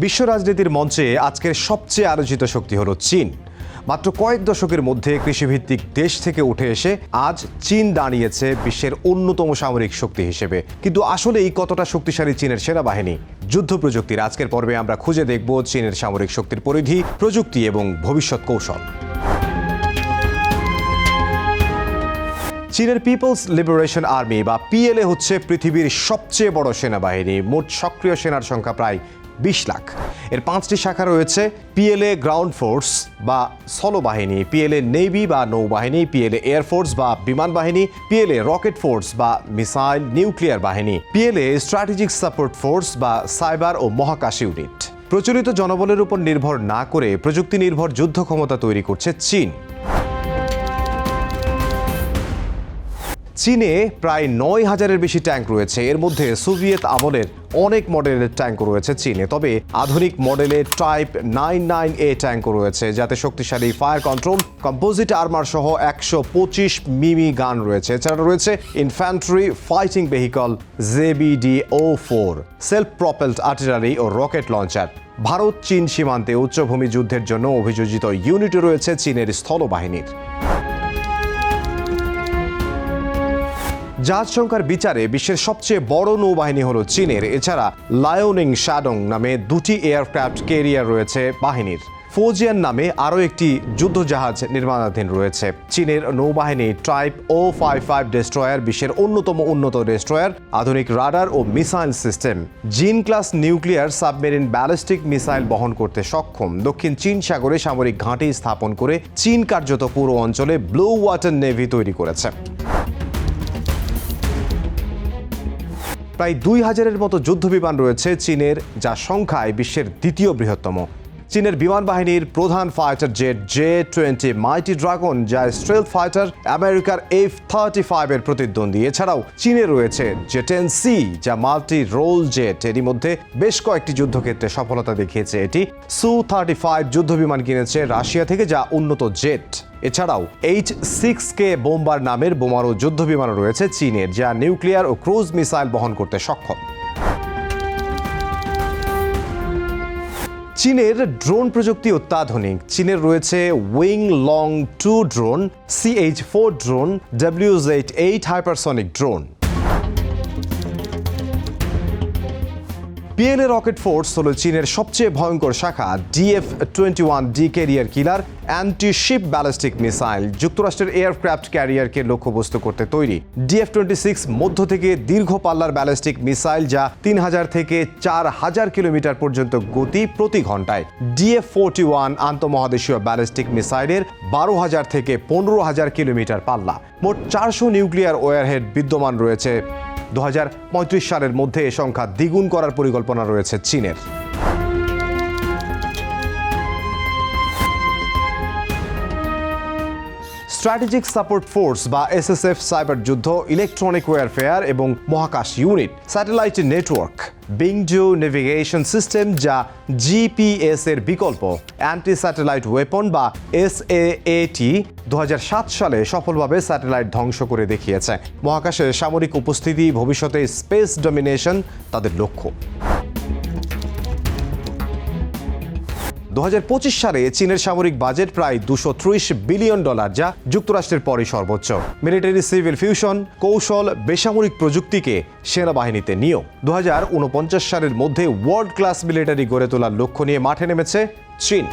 বিশ্ব রাজনীতির মঞ্চে আজকের সবচেয়ে আলোচিত শক্তি হলো চীন। মাত্র কয়েক দশকের মধ্যে কৃষিভিত্তিক দেশ থেকে উঠে এসে আজ চীন দাঁড়িয়েছে বিশ্বের অন্যতম সামরিক শক্তি হিসেবে। কিন্তু আসলেই কতটা শক্তিশালী চীনের সেনাবাহিনী? যুদ্ধ প্রযুক্তির আজকের পর্বে আমরা খুঁজে দেখব চীনের সামরিক শক্তির পরিধি, প্রযুক্তি এবং ভবিষ্যৎ কৌশল। চীনের পিপলস লিবারেশন আর্মি বা পিএলএ হচ্ছে পৃথিবীর সবচেয়ে বড় সেনাবাহিনী। মোট সক্রিয় সেনার সংখ্যা প্রায় 20 লাখ। এর 5টি শাখা রয়েছে: পিএলএ গ্রাউন্ড ফোর্স বা স্থলবাহিনী, পিএলএ নেভি বা নৌবাহিনী, পিএলএ এয়ারফোর্স বা বিমান বাহিনী, পিএলএ রকেট ফোর্স বা মিসাইল নিউক্লিয়ার বাহিনী, পিএলএ স্ট্র্যাটেজিক সাপোর্ট ফোর্স বা সাইবার ও মহাকাশ ইউনিট। প্রচলিত জনবলের উপর নির্ভর না করে প্রযুক্তি নির্ভর যুদ্ধ ক্ষমতা তৈরি করছে চীন। চীনে প্রায় 9,000-এর বেশি ট্যাঙ্ক রয়েছে। এর মধ্যে সোভিয়েত আমলের অনেক মডেলের ট্যাঙ্কও রয়েছে চীনে। তবে আধুনিক মডেলের টাইপ 99A ট্যাঙ্কও রয়েছে, যাতে শক্তিশালী ফায়ার কন্ট্রোল, কম্পোজিট আর্মার সহ 125 মিমি গান রয়েছে। এছাড়া রয়েছে infantry fighting vehicle ZBD-04, self propelled artillery ও রকেট লঞ্চার। ভারত চীন সীমান্তে উচ্চভূমি যুদ্ধের জন্য অভিযোজিত ইউনিটও রয়েছে চীনের স্থলবাহিনীর। জাহাজ সংখ্যার বিচারে বিশ্বের সবচেয়ে বড় নৌবাহিনী হলো চীনের। এছাড়া লায়নিং শাডং নামে 2টি এয়ারক্রাফট ক্যারিয়ার রয়েছে বাহিনীর। ফৌজিয়ান নামে আরও একটি যুদ্ধজাহাজ নির্মাণাধীন রয়েছে। চীনের নৌবাহিনী টাইপ O55 ডেস্ট্রয়ার বিশ্বের অন্যতম উন্নত ডেস্ট্রয়ার, আধুনিক রাডার ও মিসাইল সিস্টেম, জিন class nuclear submarine ballistic missile বহন করতে সক্ষম। দক্ষিণ চীন সাগরে সামরিক ঘাঁটি স্থাপন করে চীন কার্যত পুরো অঞ্চলে ব্লু ওয়াটার নেভি তৈরি করেছে। প্রায় 2,000-এর মতো যুদ্ধবিমান রয়েছে চীনের, যা সংখ্যায় বিশ্বের দ্বিতীয় বৃহত্তম। চীনের বিমান বাহিনীর প্রধান ফাইটার জেট J-20 মাইটি ড্রাগন, যা স্ট্রেলথ ফাইটার আমেরিকার F-35-এর প্রতিদ্বন্দ্বী। এছাড়াও চীনে রয়েছে J-10C, যা মাল্টি রোল জেট। এরই মধ্যে বেশ কয়েকটি যুদ্ধক্ষেত্রে সফলতা দেখিয়েছে এটি। Su-35 যুদ্ধবিমান কিনেছে রাশিয়া থেকে, যা উন্নত জেট। এছাড়াও H-6K বোম্বার নামের বোমারু যুদ্ধবিমানও রয়েছে চীনের, যা নিউক্লিয়ার ও ক্রুজ মিসাইল বহন করতে সক্ষম। চীনের ড্রোন প্রযুক্তি অত্যাধুনিক। চীনের রয়েছে wing long 2 drone, CH-4 drone, WZ-8 hypersonic drone. PLA rocket force হলো চীনের সবচেয়ে ভয়ঙ্কর শাখা। DF-21D carrier killer anti ship ballistic missile যুক্তরাষ্ট্রের এয়ারক্রাফট ক্যারিয়ারকে লক্ষ্যবস্তু করতে তৈরি। DF-26 মধ্য থেকে দীর্ঘ পাল্লার ব্যালিস্টিক মিসাইল, যা 3,000 থেকে 4,000 কিলোমিটার পর্যন্ত গতি প্রতি ঘন্টায়। DF-41 আন্তঃমহাদেশীয় ব্যালিস্টিক মিসাইলের 12,000 থেকে 15,000 কিলোমিটার পাল্লা। মোট 400 নিউক্লিয়ার ওয়ারহেড বিদ্যমান রয়েছে। 2035 সালের মধ্যে এ সংখ্যা দ্বিগুণ করার পরিকল্পনা রয়েছে চীনের। স্ট্র্যাটেজিক সাপোর্ট ফোর্স বা SSF সাইবার যুদ্ধ, ইলেকট্রনিক ওয়ারফেয়ার এবং মহাকাশ ইউনিট, স্যাটেলাইট নেটওয়ার্ক, বিংজু নেভিগেশন সিস্টেম যা GPS এর বিকল্প, অ্যান্টি স্যাটেলাইট ওয়েপন বা SAAT 2007 সালে সফলভাবে স্যাটেলাইট ধ্বংস করে দেখিয়েছে। মহাকাশে সামরিক উপস্থিতি, ভবিষ্যতে স্পেস ডমিনেশন তাদের লক্ষ্য। 2025 সালে চীনের সামরিক বাজেট প্রায় $230 বিলিয়ন, যা যুক্তরাষ্ট্রের পরই সর্বোচ্চ। মিলিটারি সিভিল ফিউশন, কৌশল, বেসামরিক প্রযুক্তিকে সেনাবাহিনীতে নিয়োগ। 2049 সালের মধ্যে ওয়ার্ল্ড ক্লাস মিলিটারি গড়ে তোলার লক্ষ্য নিয়ে মাঠে নেমেছে চীন।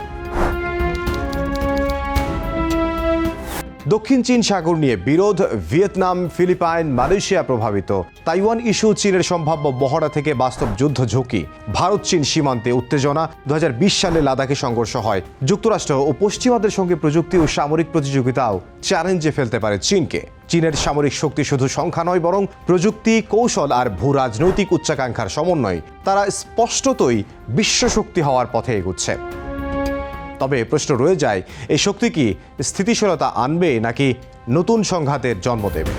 দক্ষিণ চীন সাগর নিয়ে বিরোধ, ভিয়েতনাম, ফিলিপাইন, মালয়েশিয়া প্রভাবিত। তাইওয়ান ইস্যু চীনের সম্ভাব্য মহড়া থেকে বাস্তব যুদ্ধ ঝুঁকি। ভারত চীন সীমান্তে উত্তেজনা। 2020 সালে লাদাখে সংঘর্ষ হয়। যুক্তরাষ্ট্র ও পশ্চিমাদের সঙ্গে প্রযুক্তি ও সামরিক প্রতিযোগিতাও চ্যালেঞ্জে ফেলতে পারে চীনকে। চীনের সামরিক শক্তি শুধু সংখ্যা নয়, বরং প্রযুক্তি, কৌশল আর ভূ রাজনৈতিক উচ্চাকাঙ্ক্ষার সমন্বয়। তারা স্পষ্টতই বিশ্বশক্তি হওয়ার পথে এগুচ্ছে। তবে প্রশ্ন রয়ে যায়, এই শক্তি কি স্থিতিশীলতা আনবে নাকি নতুন সংঘাতের জন্ম দেবে?